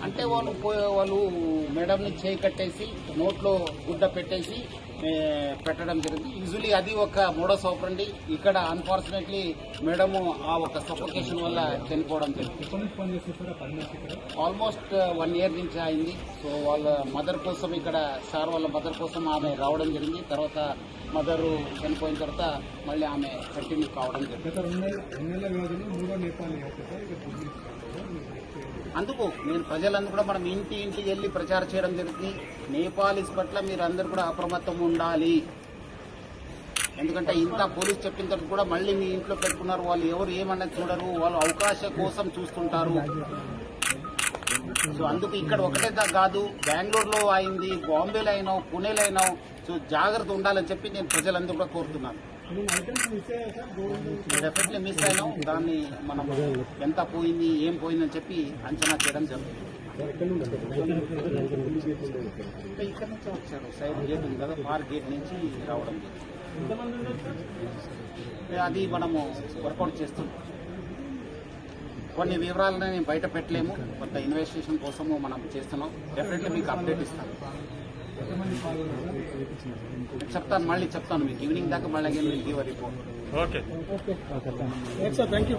అంటే వాళ్ళు మేడంని చేయి కట్టేసి నోట్లో గుడ్డ పెట్టేసి పెట్టడం జరిగింది. యూజువలీ అది ఒక మోడస్ ఆపరండి. ఇక్కడ అన్ఫార్చునేట్లీ మేడము ఆ ఒక సఫోకేషన్ వల్ల చనిపోవడం జరిగింది. ఆల్మోస్ట్ 1 year నుంచి అయింది. సో వాళ్ళ మదర్ కోసం ఇక్కడ సార్ వాళ్ళ మదర్ కోసం ఆమె రావడం జరిగింది. తర్వాత మదరు చనిపోయిన తర్వాత మళ్ళీ ఆమె కంటిన్యూ కావడం జరిగింది. అందుకు నేను ప్రజలందరూ కూడా మనం ఇంటికి వెళ్ళి ప్రచారం చేయడం జరుగుతుంది. నేపాలీస్ పట్ల మీరు అందరూ కూడా అప్రమత్తం ఉండాలి. ఎందుకంటే ఇంత పోలీసు చెప్పిన తర్వాత కూడా మళ్ళీ మీ ఇంట్లో పెట్టుకున్నారు. వాళ్ళు ఎవరు ఏమన్నది చూడరు, వాళ్ళు అవకాశం కోసం చూస్తుంటారు. సో అందుకు ఇక్కడ ఒకటే కాదు, బెంగళూరులో అయింది, బాంబేలో అయినావు, పూణేలో అయినావు. సో జాగ్రత్త ఉండాలని చెప్పి నేను ప్రజలందరూ కూడా కోరుతున్నాను. డెఫినెట్లీ మిస్ అయినాం. దాన్ని మనం ఎంత పోయింది, ఏం పోయిందని చెప్పి అంచనా చేయడం జరుగుతుంది. ఇక్కడ నుంచి వచ్చారు, సైడ్ గేట్ ఉంది కదా, పార్క్ గేట్ నుంచి రావడం అది మనము వర్కౌట్ చేస్తున్నాం. కొన్ని వివరాలను నేను బయట పెట్టలేము, కొంత ఇన్వెస్టిగేషన్ కోసము మనం చేస్తున్నాం. డెఫినెట్లీ మీకు అప్డేట్ ఇస్తాను, చెప్తాను, మళ్ళీ చెప్తాను మీకు ఈవినింగ్ దాకా. మళ్ళీ give report. Okay. Thank you.